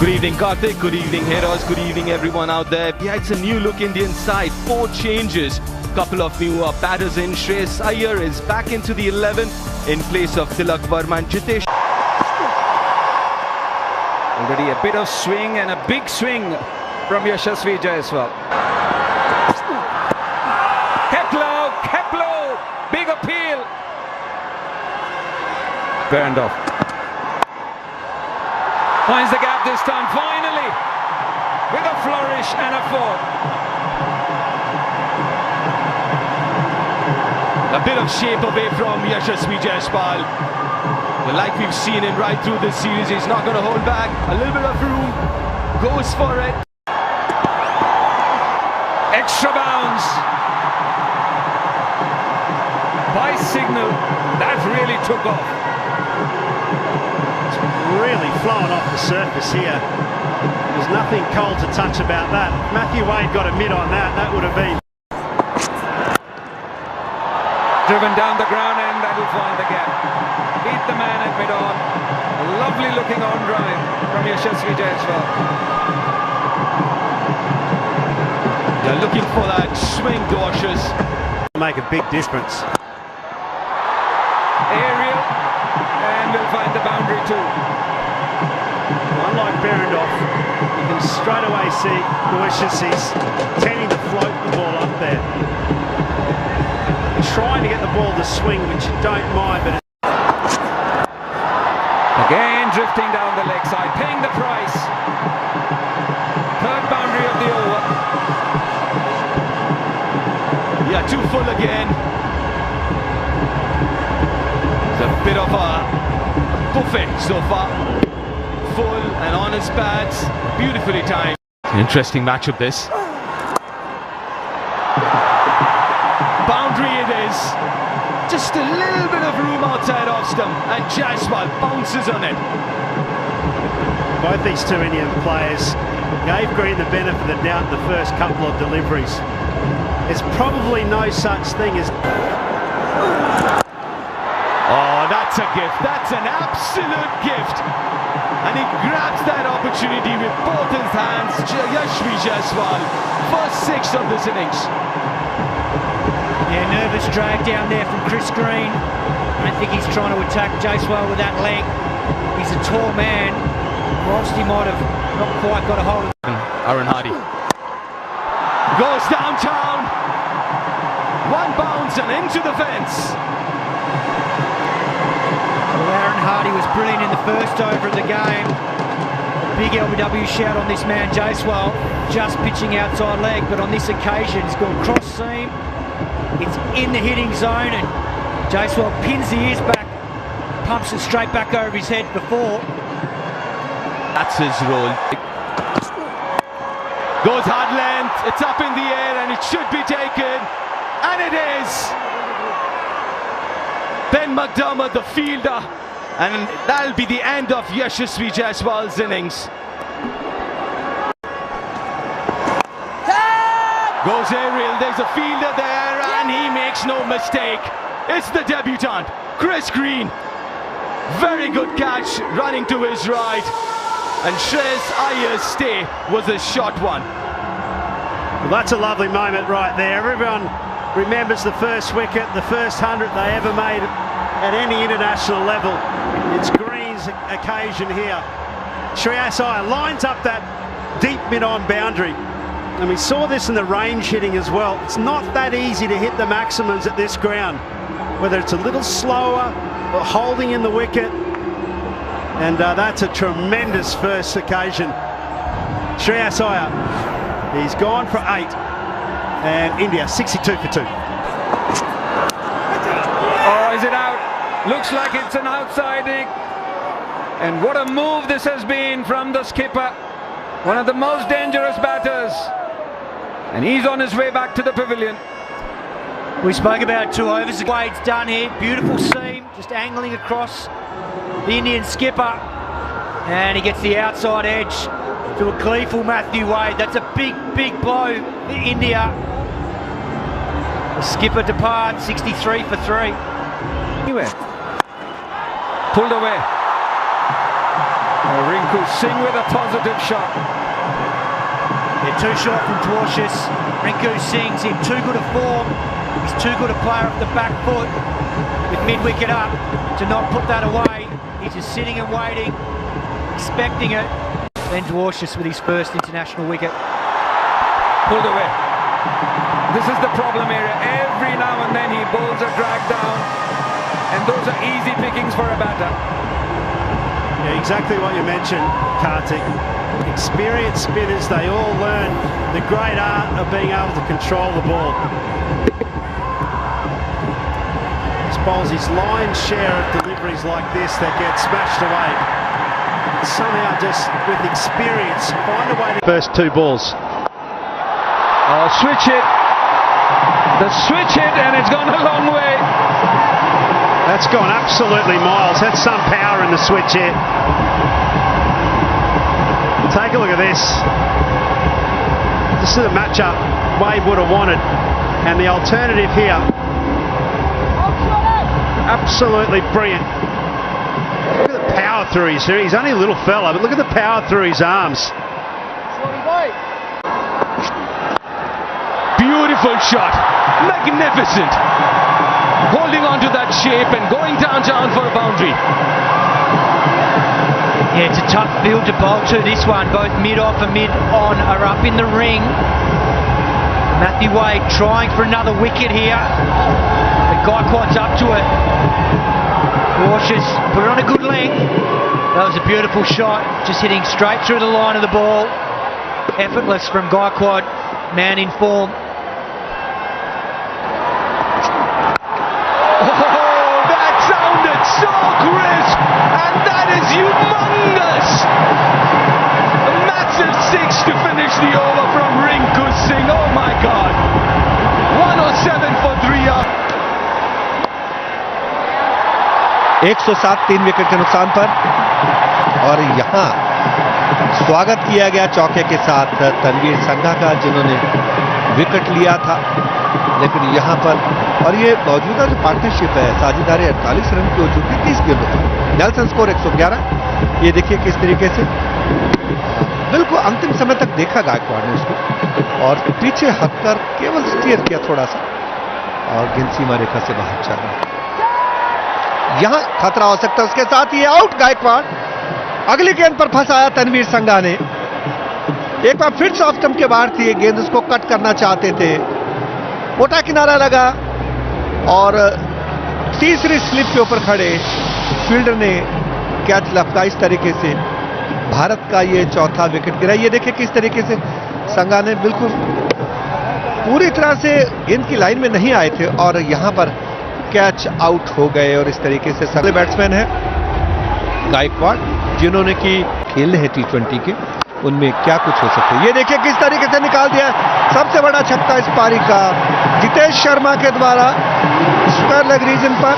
Good evening, Karthik. Good evening, heroes. Good evening, everyone out there. Yeah, it's a new look Indian side. 4 changes. Couple of new batters in. Shreyas Iyer is back into the 11 in place of Tilak Verma and Jitesh. Already a bit of swing and a big swing from Yashasvi Jaiswal. Kept low, big appeal. Burned off. Finds the gap this time, finally, with a flourish and a 4. A bit of shape away from Yashasvi Jaiswal. Like we've seen him right through this series, he's not going to hold back. A little bit of room, goes for it. Extra bounce. By signal, that really took off. Really flowing off the surface here. There's nothing cold to touch about that. If Matthew Wade got a mid on that, that would have been driven down the ground, and that'll find the gap. Beat the man at mid-on. A lovely looking on drive from Yashasvi Jaiswal. They're looking for that swing, Dawshus. make a big difference. Aerial, and will find the boundary too. Unlike Behrendorff, you can straight away see Dawshus is tending to float the ball up there. Trying to get the ball to swing, which you don't mind, but again drifting down the leg side, paying the price. Third boundary of the over. Yeah, too full again. It's a bit of a buffet so far. Full and on his pads, beautifully timed. Interesting matchup this. Boundary it is. Just a little bit of room outside off stump, and Jaiswal bounces on it. Both these two Indian players gave Green the benefit of the doubt in the first couple of deliveries. There's probably no such thing as... Oh, that's a gift. That's an absolute gift. And he grabs that opportunity with both his hands. Yashasvi Jaiswal, first 6 of this innings. Yeah, nervous drag down there from Chris Green. I don't think he's trying to attack Jaiswal with that leg. He's a tall man. Whilst he might have not quite got a hold of him. Aaron Hardy goes downtown. One bounce and into the fence. Well, Aaron Hardy was brilliant in the first over of the game. Big LBW shout on this man Jaiswal, just pitching outside leg, but on this occasion he's gone cross seam. It's in the hitting zone, and Jaiswal pins the ears back, pumps it straight back over his head before. That's his role. Goes hard length, it's up in the air and it should be taken. And it is! Ben McDermott, the fielder. And that'll be the end of Yashasvi Jaiswal's innings. Goes aerial, there's a fielder there and he makes no mistake. It's the debutant, Chris Green. Very good catch, running to his right. And Shreyas Iyer's stay was a short one. Well, that's a lovely moment right there. Everyone remembers the first wicket, the first 100 they ever made at any international level. It's Green's occasion here. Shreyas Iyer lines up that deep mid-on boundary. And we saw this in the range hitting as well. It's not that easy to hit the maximums at this ground, whether it's a little slower or holding in the wicket. And that's a tremendous first occasion. Shreyas Iyer, he's gone for 8. And India 62 for 2. Oh, is it out? Looks like it's an outsiding. And what a move this has been from the skipper. One of the most dangerous batters. And he's on his way back to the pavilion. We spoke about 2 overs. Wade's done here. Beautiful seam, just angling across the Indian skipper. And he gets the outside edge to a gleeful Matthew Wade. That's a big, big blow for India. The skipper departs, 63 for 3. Anyway, pulled away. Rinku Singh with a positive shot. Yeah, too short from Dwarshuis. Rinku Singh's in too good a form. He's too good a player off the back foot with mid-wicket up to not put that away. He's just sitting and waiting, expecting it. Then Dwarshuis with his first international wicket. Pulled away. This is the problem area. Every now and then he bowls a drag down, and those are easy pickings for a batter. Yeah, exactly what you mentioned, Kartik. Experienced spinners, they all learn the great art of being able to control the ball. This bowls his lion's share of deliveries like this that get smashed away. Somehow just with experience, find a way to... First two balls. Oh, switch it. The switch hit, and it's gone a long way. That's gone absolutely miles. That's some power in the switch hit. Take a look at this. This is a matchup Wade would have wanted, and the alternative here, absolutely brilliant. Look at the power through his... He's only a little fella, but look at the power through his arms. Beautiful shot, magnificent. Holding on to that shape and going downtown for a boundary. Yeah, it's a tough field to bowl to, this one. Both mid-off and mid-on are up in the ring. Matthew Wade trying for another wicket here. But Gaikwat's up to it. Cautious, put it on a good length. That was a beautiful shot, just hitting straight through the line of the ball. Effortless from Gaikwat, man in form. So crisp, and that is humongous. A massive six to finish the over from Rinku Singh. Oh my God, 107 for 3 up. 107 3 wicket के नुकसान पर, और यहां स्वागत किया गया चौके के साथ तनवीर संघा का, जिन्होंने विकेट लिया था। लेकिन यहां पर, और ये मौजूदा जो पार्टनरशिप है, साझेदारी 48 रन की हो चुकी 30 गेंदों पर। Nelson score 111। ये देखिए किस तरीके से बिल्कुल अंतिम समय तक देखा गायकवाड़ ने उसको, और पीछे हटकर केवल स्टीयर किया थोड़ा सा, और गेंद सीमा रेखा से बाहर चला। यहां खतरा हो सकता है, उसके साथ ये आउट गायकवाड़। अगली गेंद पर फंसाया तनवीर संघा ने। एक बार फिर से ऑफ स्टंप के बाहर थी, गेंद उसको कट करना चाहते थे, मोटा किनारा लगा, और तीसरी स्लिप के ऊपर खड़े फील्डर ने कैच लपका। इस तरीके से भारत का ये चौथा विकेट गिरा। ये देखिए किस तरीके से संघा ने बिल्कुल पूरी तरह से गेंद की लाइन में नहीं आए थे, और यहां पर कैच आउट हो गए। और इस तरीके से सगले बैट्समैन है गायकवाड़, जिन्होंने की खेल है T20 के, उनमें क्या कुछ हो सकता है। ये देखिए किस तरीके से निकाल दिया, सबसे बड़ा छक्का इस पारी का जितेश शर्मा के द्वारा स्क्वायर लेग रीजन पर,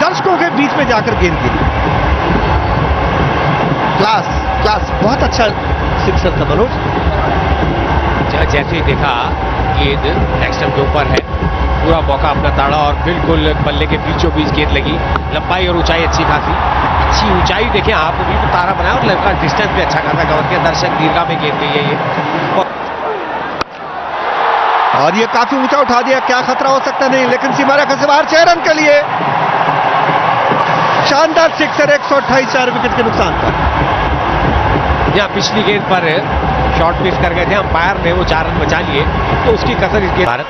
दर्शकों के बीच में जाकर गेंद गिरी। क्लास बहुत अच्छा सिक्सर था मनोज। जैसे ही देखा गेंद नेक्स्ट स्टंप के ऊपर है, पूरा मौका अपना ताड़ा, और बिल्कुल बल्ले के बीचों बीच गेंद लगी। लंबाई और ऊंचाई अच्छी खासी, अच्छी ऊंचाई देखें आप, भी तारा बनाया, और लड़का डिस्टेंस भी अच्छा खासा कवर किया। दर्शक दीर्घा में गेंद गई है ये, और ये काफी ऊंचा उठा दिया। क्या खतरा हो सकता नहीं, लेकिन सीमा रेखा से बाहर 6 रन के लिए शानदार सिक्सर 128 4 विकेट के नुकसान पर। यहाँ पिछली गेंद पर शॉट मिस कर गए थे अंपायर ने, वो 4 रन बचा लिए, तो उसकी कसर इस गेंद। भारत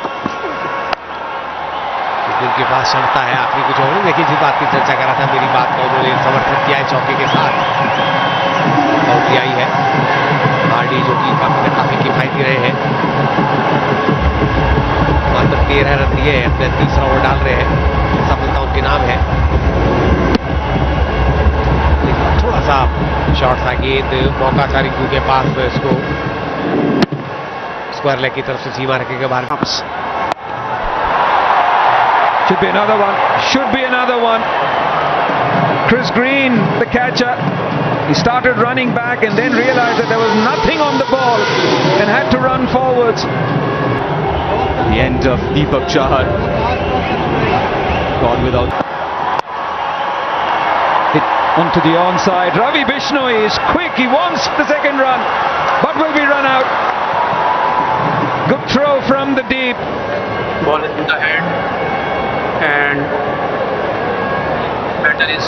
के पास क्षमता है, आखिरी कुछ और नहीं, लेकिन जिस बात की चर्चा कर रहा था, मेरी बात का उन्होंने समर्थन किया है चौके के साथ। बाउंड्री आई है, हार्डी जो कि काफी किफायती रहे हैं, मात्र 13 रन दिए हैं, अपने तीसरा ओवर डाल रहे हैं, सफलता उनके नाम है। थोड़ा सा शॉर्ट सा गेंद, मौका था रिंकू के पास, इसको स्क्वायर लेग की तरफ से सीमा रखे के बाहर। Should be another one. Should be another one. Chris Green, the catcher, he started running back and then realized that there was nothing on the ball and had to run forwards. The end of Deepak Chahar. Gone without. onto the onside. Ravi Bishnoi is quick, he wants the second run, but will be run out. Good throw from the deep. Ball is in the head and batter is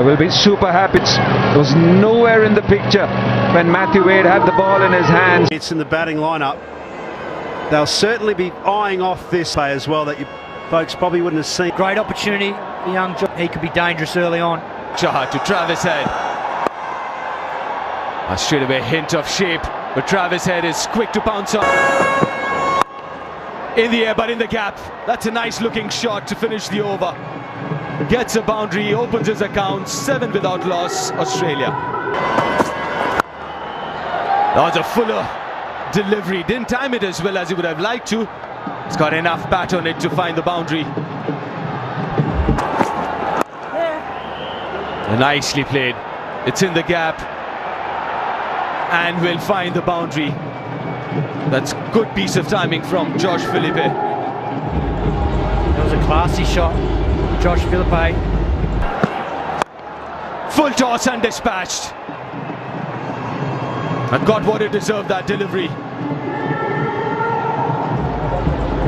Will be super happy. It was nowhere in the picture when Matthew Wade had the ball in his hands. It's in the batting lineup. They'll certainly be eyeing off this play as well that you folks probably wouldn't have seen. Great opportunity, the young John. He could be dangerous early on. Chahar to Travis Head. A straightaway hint of shape, but Travis Head is quick to pounce on. In the air, but in the gap. That's a nice looking shot to finish the over. Gets a boundary, opens his account, 7 without loss, Australia. That was a fuller delivery. Didn't time it as well as he would have liked to. He's got enough bat on it to find the boundary. Nicely played. It's in the gap and will find the boundary. That's good piece of timing from Josh Philippe. That was a classy shot, Josh Philippe. Full toss and dispatched. And got what it deserved, that delivery.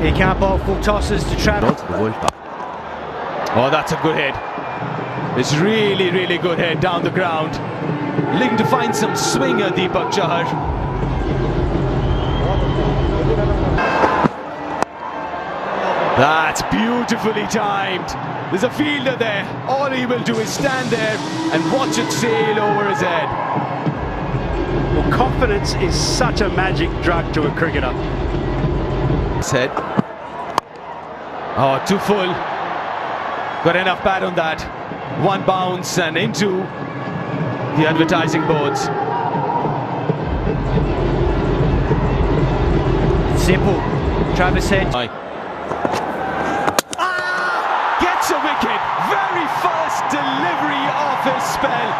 He can't bowl full tosses to Travis. Oh, that's a good hit. It's really, really good hit down the ground. Looking to find some swinger, Deepak Chahar. That's beautifully timed. There's a fielder there. All he will do is stand there and watch it sail over his head. Well, confidence is such a magic drug to a cricketer. Head. Oh, too full. Got enough bat on that. One bounce and into the advertising boards. Simple. Travis Head. Gets a wicket. Very first delivery of his spell.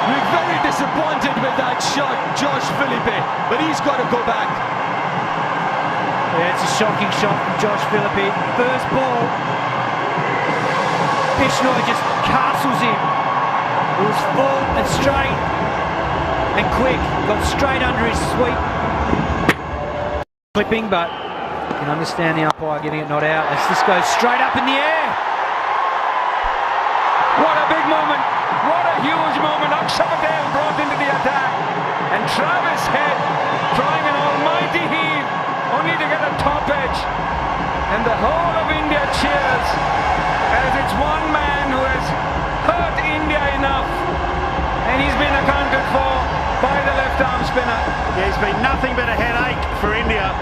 We're very disappointed with that shot, Josh Philippe, but he's got to go back. Yeah, it's a shocking shot from Josh Philippe. First ball, Bishnoi just castles him. It was full and straight and quick. Got straight under his sweep. Clipping, but you can understand the umpire giving it not out as this goes straight up in the air. What a big moment. What a huge moment. Akshar Patel brought into the attack. And Travis Head trying an almighty heave only to get a top edge. And the whole of India cheers as it's one man who has hurt India enough. And he's been accounted for by the left arm spinner. There's been nothing but a headache for India.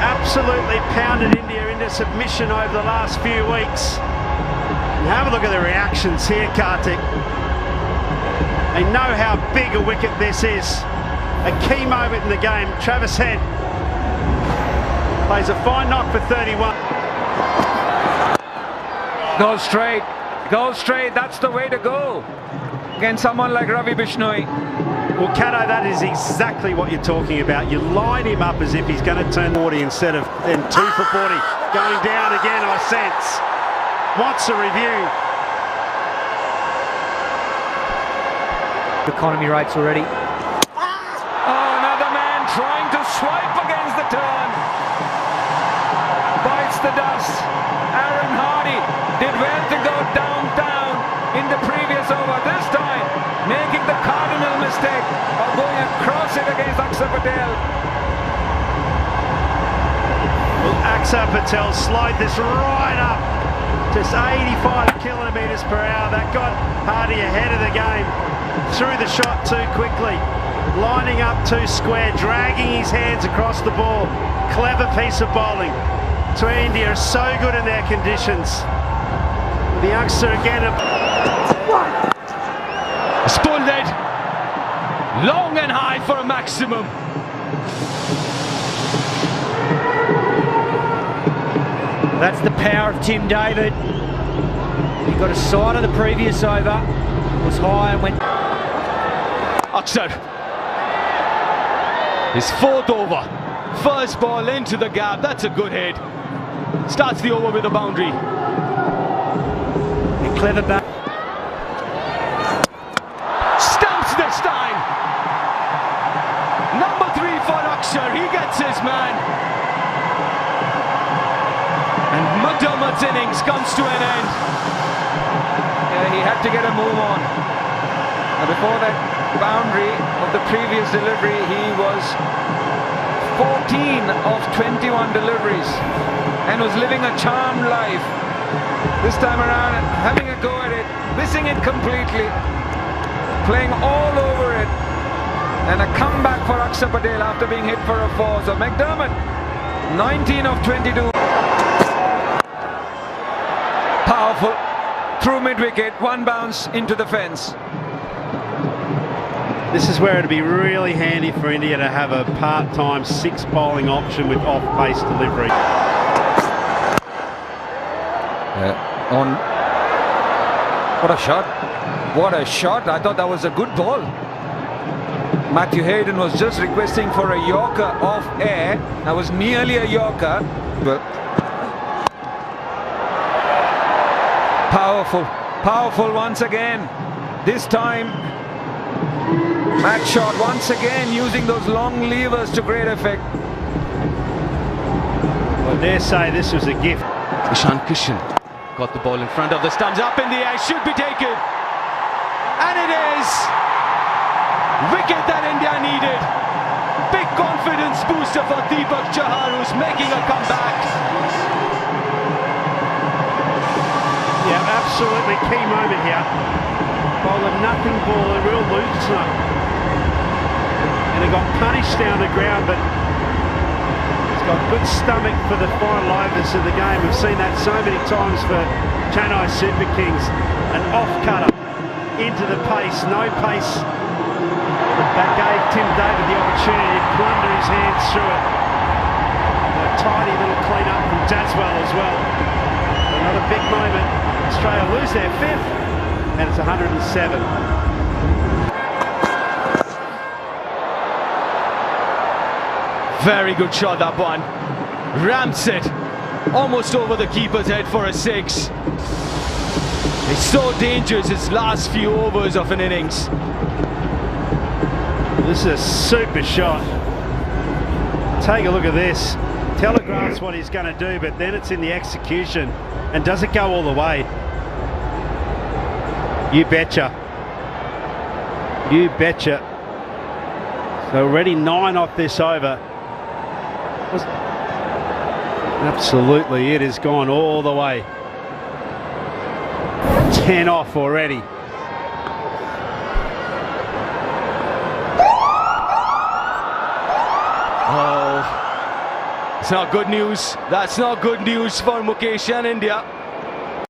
Absolutely pounded India into submission over the last few weeks. And have a look at the reactions here, Kartik. They know how big a wicket this is. A key moment in the game. Travis Head plays a fine knock for 31. Go straight. Go straight. That's the way to go against someone like Ravi Bishnoi. Well, Kato, that is exactly what you're talking about. You line him up as if he's going to turn 40 instead of then 2 for 40. Going down again, I sense. Wants a review. Economy rates already. Oh, another man trying to swipe against the turn. Bites the dust. Aaron Hardy did well to go downtown in the previous over. This time, making the cardinal mistake of going across it against Akshar Patel. Well, Akshar Patel slowed this right up. Just 85 kilometres per hour. That got Hardy ahead of the game. Threw the shot too quickly. Lining up too square, dragging his hands across the ball. Clever piece of bowling. So India is so good in their conditions. The youngster again. Pulled it. Long and high for a maximum. That's the power of Tim David. He got a side of the previous over. Was high and went. Akshar. His 4th over. First ball into the gap. That's a good hit. Starts the over with a boundary. Clever back. Stumps this time. Number 3 for Akshar, he gets his man. And McDermott's innings comes to an end. Yeah, he had to get a move on. And before that boundary of the previous delivery, he was 14 of 21 deliveries and was living a charmed life. This time around, having a go at it, missing it completely, playing all over it, and a comeback for Akshar Patel after being hit for a 4. So McDermott, 19 of 22. Powerful, through mid-wicket, 1 bounce into the fence. This is where it'd be really handy for India to have a part-time 6 bowling option with off-pace delivery. What a shot. What a shot. I thought that was a good ball. Matthew Hayden was just requesting for a Yorker off air. That was nearly a Yorker. But powerful once again. This time, Matt shot once again using those long levers to great effect. I dare say this was a gift. Ishan Kishan got the ball in front of the stumps, up in the air, should be taken. And it is! Wicket that India needed. Big confidence booster for Deepak Chahar, who's making a comeback. Yeah, absolutely key moment here. Bowler nothing ball, a real looser. And he got punished down the ground, but he's got good stomach for the final overs of the game. We've seen that so many times for Chennai Super Kings. An off-cutter into the pace, no pace. That gave Tim David the opportunity to plunder his hands through it. A tidy little clean-up from Jaswell as well. Another big moment. Australia lose their 5th, and it's 107. Very good shot, that one. Ramps it almost over the keeper's head for a 6. It's so dangerous, his last few overs of an innings. This is a super shot. Take a look at this. Telegraphs what he's going to do, but then it's in the execution. And does it go all the way? You betcha. You betcha. So already 9 off this over. Absolutely, it has gone all the way. 10 off already. Oh, it's not good news. That's not good news for Mukesh and India.